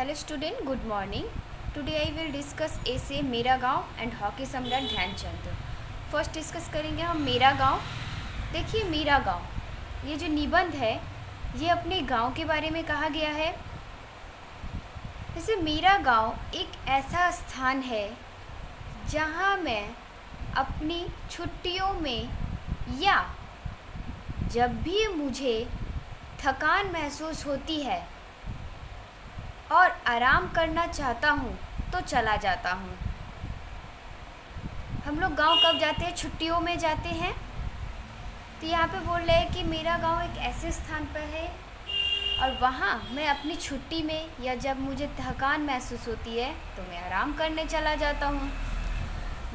Hello student, good morning. Today I will discuss essay मेरा गांव and hockey सम्राट Dhyanchand. First discuss करेंगे हम मेरा गांव। देखिए मेरा गांव, ये जो निबंध है ये अपने गांव के बारे में कहा गया है। जैसे मेरा गांव एक ऐसा स्थान है जहां मैं अपनी छुट्टियों में या जब भी मुझे थकान महसूस होती है और आराम करना चाहता हूँ तो चला जाता हूँ। हम लोग गांव कब जाते हैं? छुट्टियों में जाते हैं। तो यहाँ पे बोल रहे हैं कि मेरा गांव एक ऐसे स्थान पर है और वहाँ मैं अपनी छुट्टी में या जब मुझे थकान महसूस होती है तो मैं आराम करने चला जाता हूँ।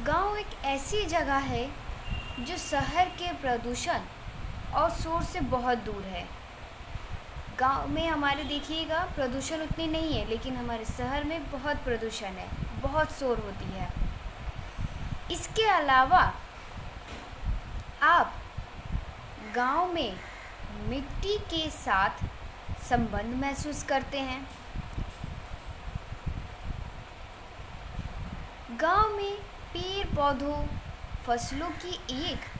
गांव एक ऐसी जगह है जो शहर के प्रदूषण और शोर से बहुत दूर है। गांव में हमारे देखिएगा प्रदूषण उतनी नहीं है, लेकिन हमारे शहर में बहुत प्रदूषण है, बहुत शोर होती है। इसके अलावा आप गांव में मिट्टी के साथ संबंध महसूस करते हैं। गांव में पेड़ पौधों, फसलों की एक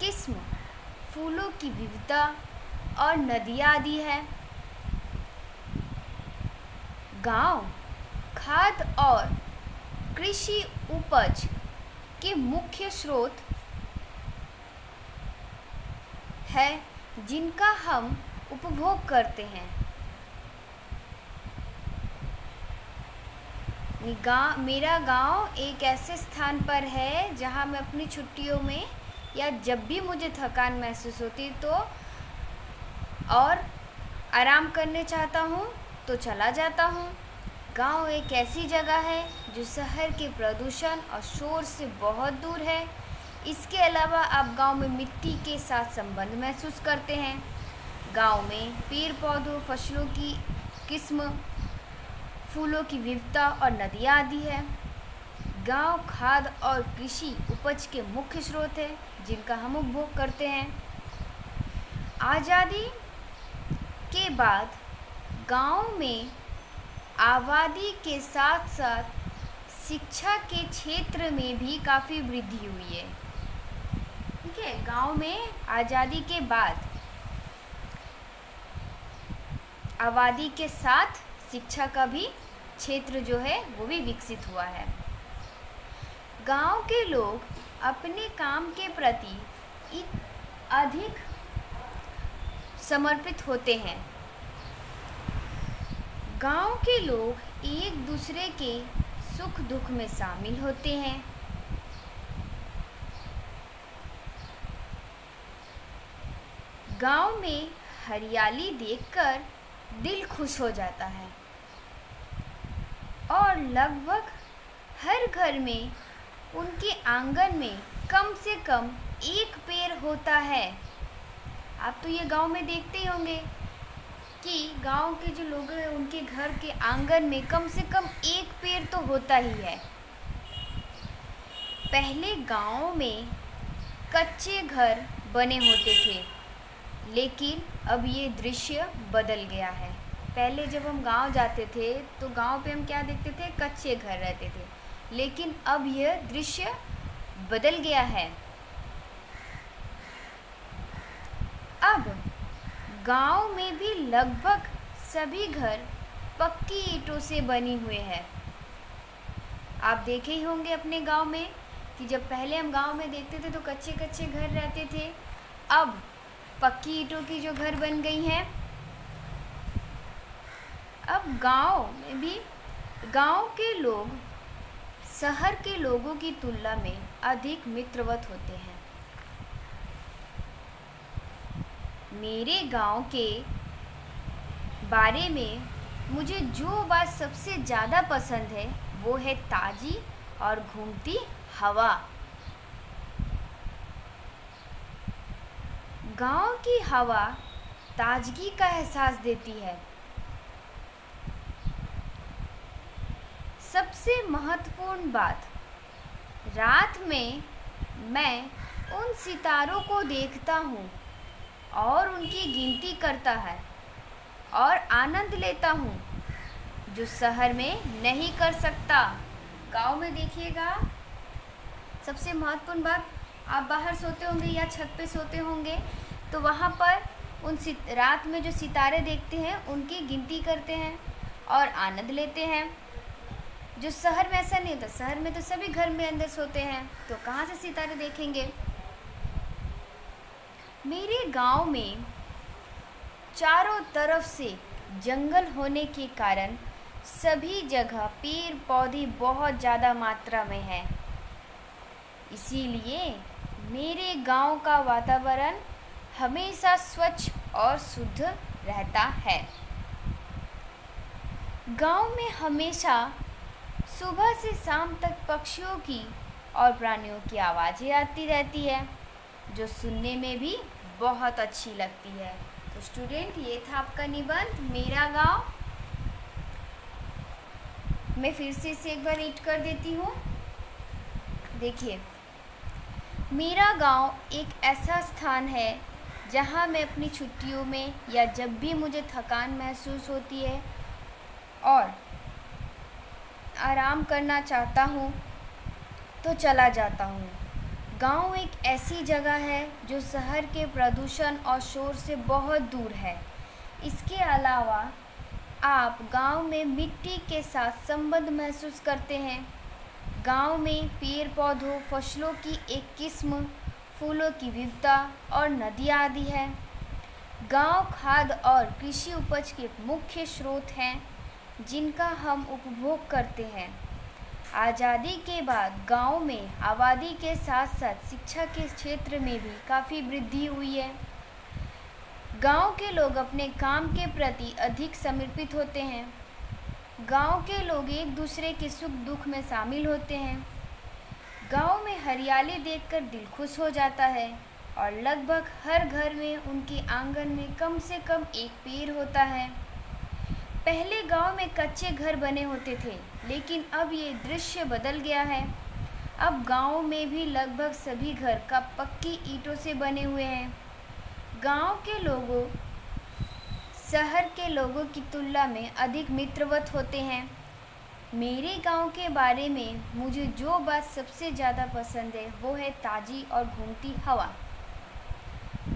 किस्म, फूलों की विविधता और नदियाँ आदि है। गांव खाद्य और कृषि उपज के मुख्य स्रोत है जिनका हम उपभोग करते हैं। मेरा गांव एक ऐसे स्थान पर है जहां मैं अपनी छुट्टियों में या जब भी मुझे थकान महसूस होती तो और आराम करने चाहता हूँ तो चला जाता हूँ। गांव एक ऐसी जगह है जो शहर के प्रदूषण और शोर से बहुत दूर है। इसके अलावा आप गांव में मिट्टी के साथ संबंध महसूस करते हैं। गांव में पेड़ पौधों, फसलों की किस्म, फूलों की विविधता और नदियाँ आदि है। गांव खाद्य और कृषि उपज के मुख्य स्रोत है जिनका हम उपभोग करते हैं। आज़ादी के बाद गांव में आबादी के साथ साथ शिक्षा के क्षेत्र में भी काफ़ी वृद्धि हुई है। ठीक है, गांव में आज़ादी के बाद आबादी के साथ शिक्षा का भी क्षेत्र जो है वो भी विकसित हुआ है। गांव के लोग अपने काम के प्रति अधिक समर्पित होते हैं। गांव के लोग एक दूसरे के सुख दुख में शामिल होते हैं। गांव में हरियाली देखकर दिल खुश हो जाता है और लगभग हर घर में उनके आंगन में कम से कम एक पेड़ होता है। आप तो ये गांव में देखते ही होंगे कि गांव के जो लोग हैं उनके घर के आंगन में कम से कम एक पेड़ तो होता ही है। पहले गांव में कच्चे घर बने होते थे, लेकिन अब ये दृश्य बदल गया है। पहले जब हम गांव जाते थे तो गांव पे हम क्या देखते थे? कच्चे घर रहते थे, लेकिन अब यह दृश्य बदल गया है। अब गांव में भी लगभग सभी घर पक्की ईंटों से बने हुए हैं। आप देखे ही होंगे अपने गांव में कि जब पहले हम गांव में देखते थे तो कच्चे कच्चे घर रहते थे, अब पक्की ईंटों की जो घर बन गई हैं। अब गांव में भी गांव के लोग शहर के लोगों की तुलना में अधिक मित्रवत होते हैं। मेरे गांव के बारे में मुझे जो बात सबसे ज़्यादा पसंद है वो है ताज़ी और घूमती हवा। गांव की हवा ताजगी का एहसास देती है। सबसे महत्वपूर्ण बात, रात में मैं उन सितारों को देखता हूँ और उनकी गिनती करता है और आनंद लेता हूँ। जो शहर में नहीं कर सकता। गांव में देखिएगा, सबसे महत्वपूर्ण बात, आप बाहर सोते होंगे या छत पे सोते होंगे तो वहाँ पर रात में जो सितारे देखते हैं उनकी गिनती करते हैं और आनंद लेते हैं। जो शहर में ऐसा नहीं होता, शहर में तो सभी घर में अंदर सोते हैं, तो कहाँ से सितारे देखेंगे। मेरे गांव में चारों तरफ से जंगल होने के कारण सभी जगह पेड़ पौधे बहुत ज़्यादा मात्रा में है, इसीलिए मेरे गांव का वातावरण हमेशा स्वच्छ और शुद्ध रहता है। गांव में हमेशा सुबह से शाम तक पक्षियों की और प्राणियों की आवाज़ें आती रहती है, जो सुनने में भी बहुत अच्छी लगती है। तो स्टूडेंट, ये था आपका निबंध मेरा गांव। मैं फिर से इसे एक बार रीड कर देती हूँ। देखिए, मेरा गांव एक ऐसा स्थान है जहाँ मैं अपनी छुट्टियों में या जब भी मुझे थकान महसूस होती है और आराम करना चाहता हूँ तो चला जाता हूँ। गांव एक ऐसी जगह है जो शहर के प्रदूषण और शोर से बहुत दूर है। इसके अलावा आप गांव में मिट्टी के साथ संबंध महसूस करते हैं। गांव में पेड़ पौधों, फसलों की एक किस्म, फूलों की विविधता और नदियाँ आदि है। गांव खाद्य और कृषि उपज के मुख्य स्रोत हैं जिनका हम उपभोग करते हैं। आज़ादी के बाद गांव में आबादी के साथ साथ शिक्षा के क्षेत्र में भी काफ़ी वृद्धि हुई है। गांव के लोग अपने काम के प्रति अधिक समर्पित होते हैं। गांव के लोग एक दूसरे के सुख दुख में शामिल होते हैं। गांव में हरियाली देखकर दिल खुश हो जाता है और लगभग हर घर में उनके आंगन में कम से कम एक पेड़ होता है। पहले गांव में कच्चे घर बने होते थे, लेकिन अब ये दृश्य बदल गया है। अब गांव में भी लगभग सभी घर का पक्की ईंटों से बने हुए हैं। गांव के लोगों शहर के लोगों की तुलना में अधिक मित्रवत होते हैं। मेरे गांव के बारे में मुझे जो बात सबसे ज़्यादा पसंद है वो है ताज़ी और घूमती हवा।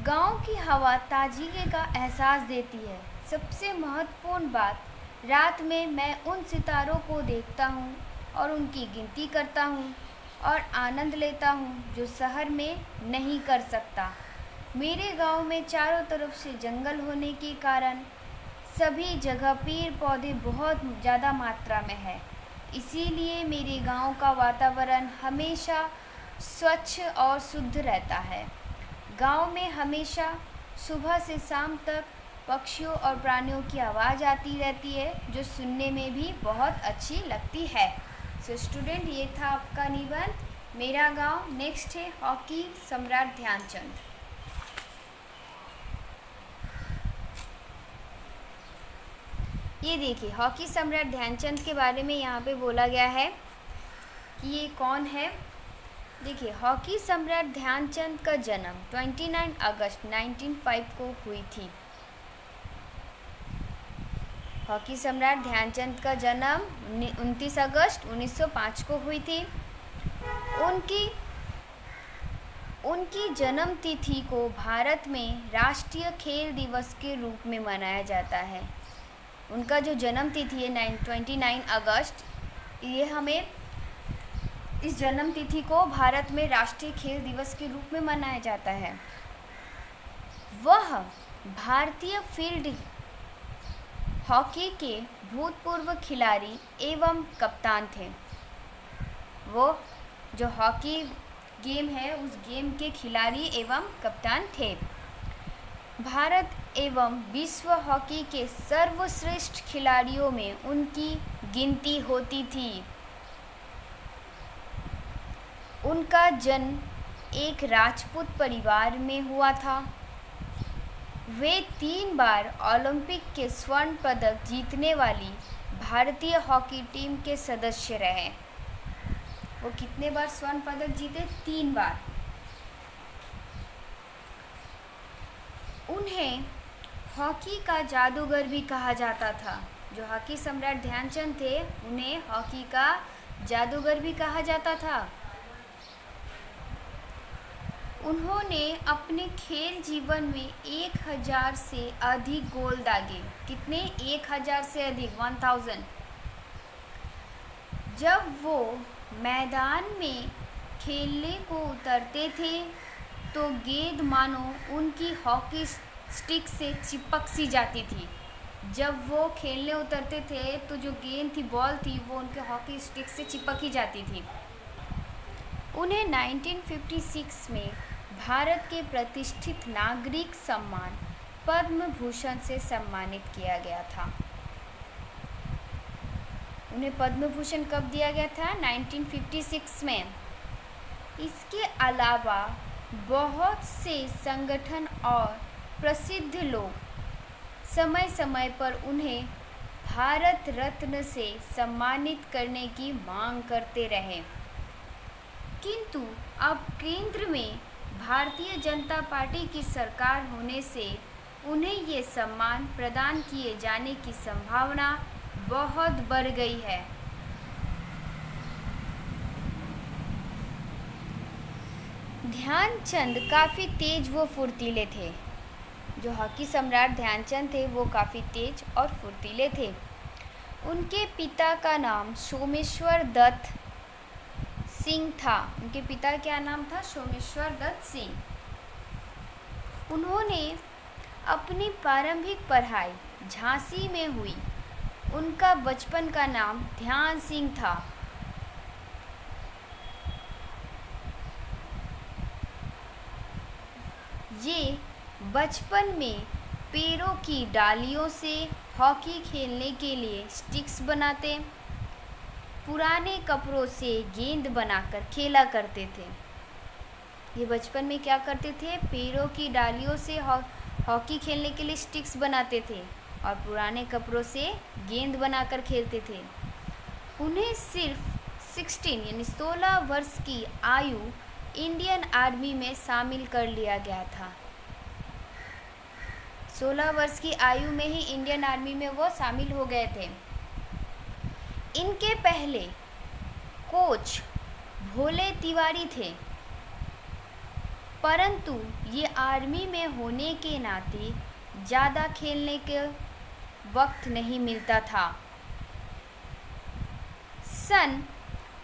गांव की हवा ताजगी का एहसास देती है। सबसे महत्वपूर्ण बात, रात में मैं उन सितारों को देखता हूँ और उनकी गिनती करता हूँ और आनंद लेता हूँ जो शहर में नहीं कर सकता। मेरे गांव में चारों तरफ से जंगल होने के कारण सभी जगह पेड़ पौधे बहुत ज़्यादा मात्रा में है, इसीलिए मेरे गांव का वातावरण हमेशा स्वच्छ और शुद्ध रहता है। गांव में हमेशा सुबह से शाम तक पक्षियों और प्राणियों की आवाज़ आती रहती है, जो सुनने में भी बहुत अच्छी लगती है। सो स्टूडेंट, ये था आपका निबंध मेरा गांव। नेक्स्ट है हॉकी सम्राट ध्यानचंद। ये देखिए, हॉकी सम्राट ध्यानचंद के बारे में यहाँ पे बोला गया है कि ये कौन है। देखिए, हॉकी सम्राट ध्यानचंद का जन्म 29 अगस्त 1905 को हुई थी। हॉकी सम्राट ध्यानचंद का जन्म 29 अगस्त 1905 को हुई थी। उनकी जन्म तिथि को भारत में राष्ट्रीय खेल दिवस के रूप में मनाया जाता है। उनका जो जन्म तिथि है 29 अगस्त, ये हमें इस जन्म तिथि को भारत में राष्ट्रीय खेल दिवस के रूप में मनाया जाता है। वह भारतीय फील्ड हॉकी के भूतपूर्व खिलाड़ी एवं कप्तान थे। वो जो हॉकी गेम है उस गेम के खिलाड़ी एवं कप्तान थे। भारत एवं विश्व हॉकी के सर्वश्रेष्ठ खिलाड़ियों में उनकी गिनती होती थी। उनका जन्म एक राजपूत परिवार में हुआ था। वे 3 बार ओलंपिक के स्वर्ण पदक जीतने वाली भारतीय हॉकी टीम के सदस्य रहे। वो कितने बार स्वर्ण पदक जीते? 3 बार। उन्हें हॉकी का जादूगर भी कहा जाता था। जो हॉकी सम्राट ध्यानचंद थे उन्हें हॉकी का जादूगर भी कहा जाता था। उन्होंने अपने खेल जीवन में 1000 से अधिक गोल दागे। कितने? 1000 से अधिक, 1000। जब वो मैदान में खेलने को उतरते थे तो गेंद मानो उनकी हॉकी स्टिक से चिपक सी जाती थी। जब वो खेलने उतरते थे तो जो गेंद थी, बॉल थी, वो उनके हॉकी स्टिक से चिपक ही जाती थी। उन्हें 1956 में भारत के प्रतिष्ठित नागरिक सम्मान पद्म भूषण से सम्मानित किया गया था। उन्हें पद्म भूषण कब दिया गया था? 1956 में। इसके अलावा बहुत से संगठन और प्रसिद्ध लोग समय समय पर उन्हें भारत रत्न से सम्मानित करने की मांग करते रहे, किंतु अब केंद्र में भारतीय जनता पार्टी की सरकार होने से उन्हें ये सम्मान प्रदान किए जाने की संभावना बहुत बढ़ गई है। ध्यानचंद काफ़ी तेज व फुर्तीले थे। जो हॉकी सम्राट ध्यानचंद थे वो काफ़ी तेज और फुर्तीले थे। उनके पिता का नाम सोमेश्वर दत्त सिंह था। उनके पिता क्या नाम था? सोमेश्वर दत्त सिंह। उन्होंने अपनी प्रारंभिक पढ़ाई झांसी में हुई। उनका बचपन का नाम ध्यान सिंह था। ये बचपन में पेड़ों की डालियों से हॉकी खेलने के लिए स्टिक्स बनाते, पुराने कपड़ों से गेंद बनाकर खेला करते थे। ये बचपन में क्या करते थे? पेड़ों की डालियों से हॉकी खेलने के लिए स्टिक्स बनाते थे और पुराने कपड़ों से गेंद बनाकर खेलते थे। उन्हें सिर्फ 16 यानी 16 वर्ष की आयु इंडियन आर्मी में शामिल कर लिया गया था। 16 वर्ष की आयु में ही इंडियन आर्मी में वो शामिल हो गए थे। इनके पहले कोच भोले तिवारी थे, परंतु ये आर्मी में होने के नाते ज़्यादा खेलने के वक्त नहीं मिलता था। सन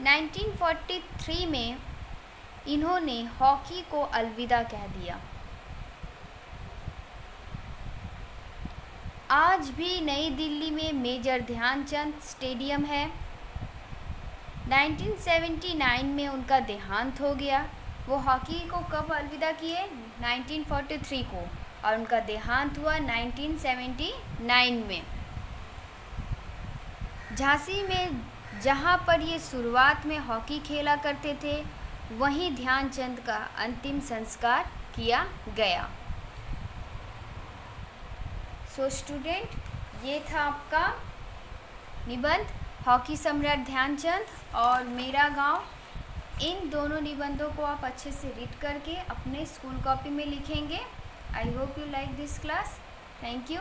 1943 में इन्होंने हॉकी को अलविदा कह दिया। आज भी नई दिल्ली में मेजर ध्यानचंद स्टेडियम है। 1979 में उनका देहांत हो गया। वो हॉकी को कब अलविदा किए? 1943 को, और उनका देहांत हुआ 1979 में। झांसी में जहाँ पर ये शुरुआत में हॉकी खेला करते थे वहीं ध्यानचंद का अंतिम संस्कार किया गया। सो स्टूडेंट, ये था आपका निबंध हॉकी सम्राट ध्यानचंद और मेरा गांव। इन दोनों निबंधों को आप अच्छे से रीड करके अपने स्कूल कॉपी में लिखेंगे। I hope you like this class. Thank you.